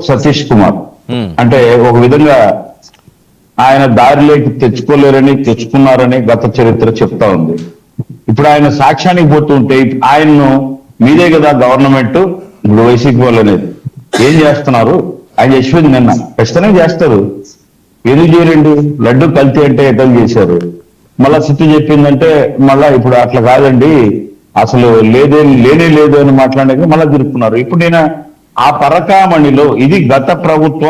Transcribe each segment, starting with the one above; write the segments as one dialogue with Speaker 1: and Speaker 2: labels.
Speaker 1: సతీష్ కుమార్ అంటే ఒక విధంగా ఆయన దారిలోకి తెచ్చుకున్నారని గత చరిత్ర చెప్తా ఉంది. ఇప్పుడు ఆయన సాక్ష్యానికి పోతుంటే ఆయన్ను మీదే కదా గవర్నమెంట్ ఇప్పుడు వైసీపీ వాళ్ళు అనేది ఏం చేస్తున్నారు, ఆయన చెప్పింది నిన్న ఖచ్చితంగా చేస్తారు. ఎందుకు చేయరండి? లడ్డు కల్తీ అంటే ఎటం చేశారు. మళ్ళా సిట్టు చెప్పిందంటే మళ్ళా ఇప్పుడు అట్లా కాదండి, అసలు లేనే లేదు అని మాట్లాడేది మళ్ళా తిరుపుతున్నారు. ఇప్పుడు నేను ఆ పరకామణిలో, ఇది గత ప్రభుత్వ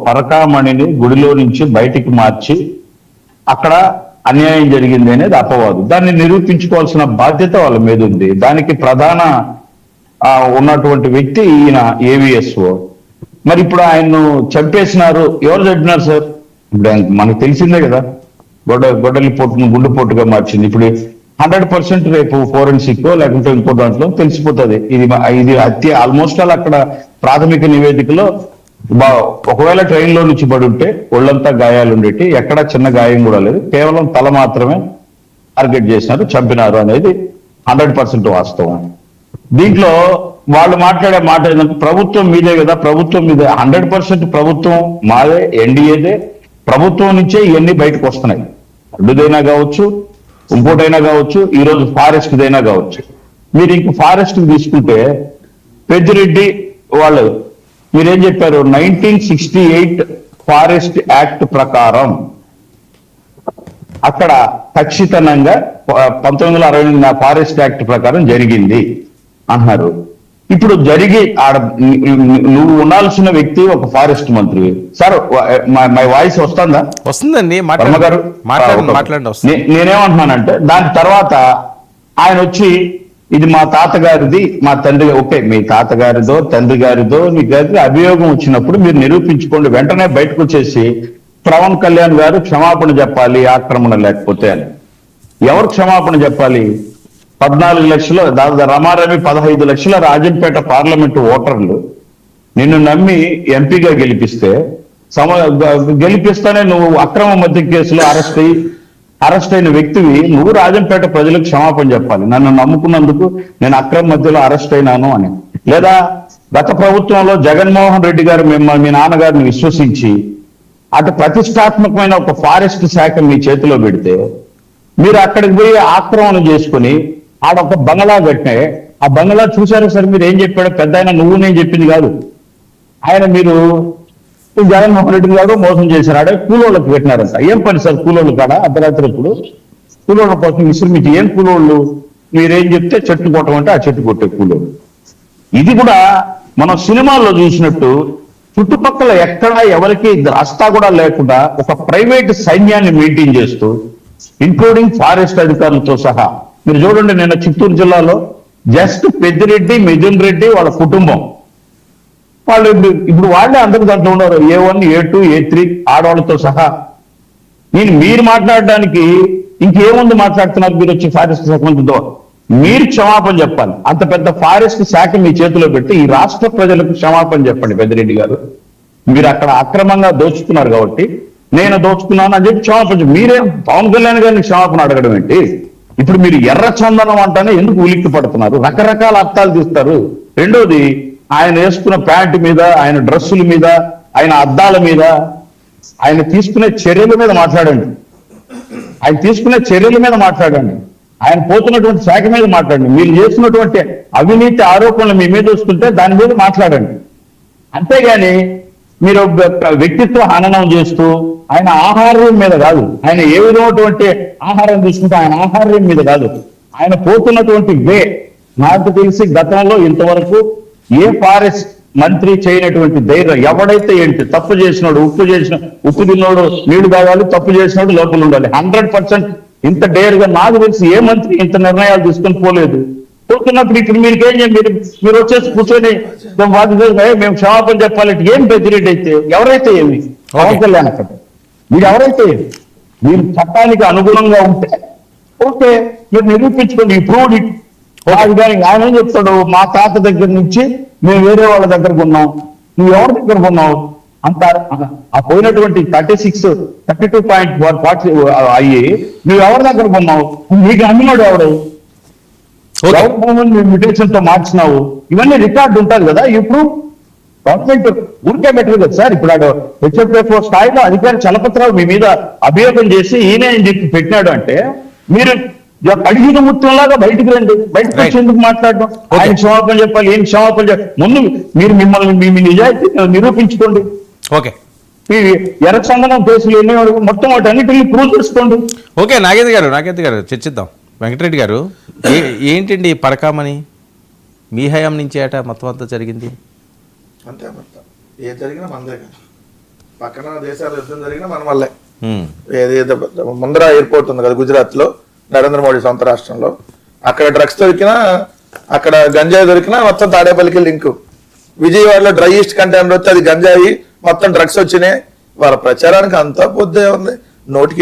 Speaker 1: పరకామణిని గుడిలో నుంచి బయటికి మార్చి అక్కడ అన్యాయం జరిగింది అనేది అపవాదు. దాన్ని నిరూపించుకోవాల్సిన బాధ్యత వాళ్ళ మీద ఉంది. దానికి ప్రధాన ఉన్నటువంటి వ్యక్తి ఈయన ఏవిఎస్ఓ. మరి ఇప్పుడు ఆయన్ను చంపేసినారు. ఎవరు చంపినారు సార్? ఇప్పుడు మనకు తెలిసిందే కదా, గొడ్డలి పొట్టును గుండు పొట్టుగా మార్చింది. ఇప్పుడు 100% రేపు ఫోరెన్సిక్ లేకుంటే ఇంకో దాంట్లో తెలిసిపోతుంది. ఇది హత్య ఆల్మోస్ట్ ఆల్. అక్కడ ప్రాథమిక నివేదికలో ఒకవేళ ట్రైన్ లో నుంచి పడి ఉంటే ఒళ్ళంతా గాయాలు ఉండేటి, ఎక్కడా చిన్న గాయం కూడా లేదు, కేవలం తల మాత్రమే టార్గెట్ చేసినారు, చంపినారు అనేది 100% వాస్తవం. దీంట్లో వాళ్ళు మాట్లాడే మాట ఏంటంటే ప్రభుత్వం మీదే కదా, ప్రభుత్వం మీదే. 100% ప్రభుత్వం మాదే, ఎన్డీఏదే. ప్రభుత్వం నుంచే ఇవన్నీ బయటకు వస్తున్నాయి. అడ్డుదైనా కావచ్చు, ఇంకోటైనా కావచ్చు, ఈ రోజు ఫారెస్ట్ దైనా కావచ్చు. మీరు ఇంక ఫారెస్ట్ తీసుకుంటే పెద్దిరెడ్డి వాళ్ళు మీరేం చెప్పారు? 1968 ఫారెస్ట్ యాక్ట్ ప్రకారం అక్కడ ఖచ్చితంగా 1960 ఫారెస్ట్ యాక్ట్ ప్రకారం జరిగింది అన్నారు. ఇప్పుడు జరిగి నువ్వు ఉండాల్సిన వ్యక్తి ఒక ఫారెస్ట్ మంత్రి. సార్ మై వాయిస్ వస్తుందా?
Speaker 2: వస్తుందండి,
Speaker 1: నేనేమంటున్నానంటే దాని తర్వాత ఆయన వచ్చి ఇది మా తాతగారిది, మా తండ్రి, ఓకే మీ తాతగారిదో తండ్రి గారిదో నీ గారికి అభియోగం వచ్చినప్పుడు మీరు నిరూపించుకోండి. వెంటనే బయటకు వచ్చేసి పవన్ కళ్యాణ్ గారు క్షమాపణ చెప్పాలి ఆక్రమణ లేకపోతే అని. ఎవరు క్షమాపణ చెప్పాలి? 14 లక్షలు రమారమి 15 లక్షల రాజంపేట పార్లమెంటు ఓటర్లు నిన్ను నమ్మి ఎంపీగా గెలిపిస్తానే నువ్వు అక్రమ మద్యం కేసులో అరెస్ట్ అయిన వ్యక్తివి. నువ్వు రాజంపేట ప్రజలకు క్షమాపణ చెప్పాలి, నన్ను నమ్ముకున్నందుకు నేను అక్రమ మధ్యలో అరెస్ట్ అయినాను అని. లేదా గత ప్రభుత్వంలో జగన్మోహన్ రెడ్డి గారు మీ నాన్నగారిని విశ్వసించి అటు ప్రతిష్టాత్మకమైన ఒక ఫారెస్ట్ శాఖ మీ చేతిలో పెడితే మీరు అక్కడికి పోయి ఆక్రమణ చేసుకుని ఆడొక బంగళా కట్టే. ఆ బంగళా చూశారు సార్, మీరు ఏం చెప్పాడు పెద్ద ఆయన, నువ్వు నేను చెప్పింది కాదు. ఆయన మీరు జగన్మోహన్ రెడ్డి గారు మోసం చేశారు. ఆడే కూలోళ్ళకి పెట్టినారంట. ఏం పని సార్ కూలోళ్ళు కాడ అర్ధరాత్రి ఇప్పుడు కూలోళ్ళ కోసం విశ్రమించి ఏం కూలోళ్ళు? మీరేం చెప్తే చెట్టు కొట్టమంటే ఆ చెట్టు కొట్టే కూలోళ్ళు. ఇది కూడా మనం సినిమాల్లో చూసినట్టు చుట్టుపక్కల ఎక్కడా ఎవరికి రస్తా కూడా లేకుండా ఒక ప్రైవేట్ సైన్యాన్ని మెయింటైన్ చేస్తూ ఇంక్లూడింగ్ ఫారెస్ట్ అధికారులతో సహా. మీరు చూడండి, నిన్న చిత్తూరు జిల్లాలో జస్ట్ పెద్దిరెడ్డి, మిథున్ రెడ్డి వాళ్ళ కుటుంబం వాళ్ళు ఇప్పుడు వాళ్ళే అందరు దాంట్లో ఉన్నారు. A1, A2, A3 ఆడవాళ్ళతో సహా. మీరు మాట్లాడడానికి ఇంకేముంది మాట్లాడుతున్నారు? మీరు వచ్చి ఫారెస్ట్ శాఖ మంత్రితో మీరు క్షమాపణ చెప్పాలి. అంత పెద్ద ఫారెస్ట్ శాఖ మీ చేతిలో పెట్టి ఈ రాష్ట్ర ప్రజలకు క్షమాపణ చెప్పండి పెద్దిరెడ్డి గారు. మీరు అక్కడ అక్రమంగా దోచుకున్నారు కాబట్టి నేను దోచుకున్నాను అని చెప్పి క్షమాపణ. మీరే పవన్ కళ్యాణ్ గారిని క్షమాపణ అడగడం ఏంటి? ఇప్పుడు మీరు ఎర్ర చందనం అంటానే ఎందుకు ఉలిక్కి పడుతున్నారు? రకరకాల అర్థాలు తీస్తారు. రెండోది, ఆయన వేసుకున్న ప్యాంటు మీద, ఆయన డ్రెస్సుల మీద, ఆయన అద్దాల మీద, ఆయన తీసుకునే చర్యల మీద మాట్లాడండి. ఆయన పోతున్నటువంటి శాఖ మీద మాట్లాడండి. మీరు చేస్తున్నటువంటి అవినీతి ఆరోపణలు మీ మీద వస్తుంటే దాని మీద మాట్లాడండి. అంతేగాని మీరు వ్యక్తిత్వ హననం చేస్తూ ఆయన ఆహార్యం మీద కాదు, ఆయన ఏ విధమైనటువంటి ఆహారం తీసుకుంటే ఆయన ఆహార్యం మీద కాదు, ఆయన పోతున్నటువంటి వే. నాకు తెలిసి గతంలో ఇంతవరకు ఏ ఫారెస్ట్ మంత్రి చేయనటువంటి ధైర్యం. ఎవడైతే ఏంటి తప్పు చేసినాడు, ఉప్పు తిన్నోడు నీళ్లు తాగాలి, తప్పు చేసినాడు లోపల ఉండాలి. 100% ఇంత డేర్గా నాకు తెలిసి ఏ మంత్రి ఇంత నిర్ణయాలు తీసుకొని పోలేదు. పోతున్నప్పుడు ఇప్పుడు మీరుకేం మీరు వచ్చేసి కూర్చొని మేము క్షమాపణ చెప్పాలి. ఏం పెద్దిరెడ్డి అయితే ఎవరైతే ఏమి పవన్ కళ్యాణ్ అక్కడ మీరు ఎవరైతే మీరు చట్టానికి అనుగుణంగా ఉంటే ఓకే, మీరు నిరూపించుకోండి. Proved it. కానీ ఆయన ఏం చెప్తాడు? మా తాత దగ్గర నుంచి మేము వేరే వాళ్ళ దగ్గరకు ఉన్నాం, నువ్వు ఎవరి దగ్గరకు ఉన్నావు అంటారు. ఆ పోయినటువంటి 32.40 అయ్యి నువ్వు ఎవరి దగ్గరకు ఉన్నావు? నీకు అమ్మినాడు ఎవడు? ఎవరి భూములు మ్యూటేషన్ తో మార్చినావు? ఇవన్నీ రికార్డు ఉంటుంది కదా. ఇప్పుడు గవర్నమెంట్ ఊరికే పెట్టరు కదా సార్. ఇప్పుడు హెచ్ఎఫ్ఎఫ్ స్థాయిలో అధికారి చలపతిరావు మీ మీద అభియోగం చేసి ఈయన అని చెప్పి పెట్టినాడు అంటే మీరు అడిగిన ముత్యంలాగా బయటికి రండి. బయటకు వచ్చి ఎందుకు మాట్లాడడం? ఆయన క్షమాపణ చెప్పాలి, ఏం క్షమాపణ చెప్పాలి? ముందు మీరు మీ నిజాయితీ నిరూపించుకోండి.
Speaker 2: ఓకే,
Speaker 1: ఈ ఎర్ర చందనం కేసులు ఎన్ని మొత్తం వాటి అన్నిటిని ప్రూవ్ చేసుకోండి.
Speaker 2: ఓకే నాగేంద్ర గారు చర్చిద్దాం. వెంకటరెడ్డి గారు, ఏంటండి పరకామని మీ హయాం నుంచి ఏట మొత్తం అంతా జరిగింది?
Speaker 3: అంతే, మొత్తం ఏం జరిగినా మనదే కదా. పక్కన దేశాలు యుద్ధం జరిగినా మన వల్లే. ఏదో ముందర ఎయిర్పోర్ట్ ఉంది కదా గుజరాత్ లో, నరేంద్ర మోడీ సొంత రాష్ట్రంలో. అక్కడ డ్రగ్స్ దొరికినా, అక్కడ గంజాయి దొరికినా మొత్తం తాడేపల్లికి లింకు. విజయవాడలో డ్రై ఈస్ట్ కంటైనర్ వస్తే అది గంజాయి, మొత్తం డ్రగ్స్ వచ్చినాయి. వాళ్ళ ప్రచారానికి అంతా పొద్దే ఉంది. నోటికి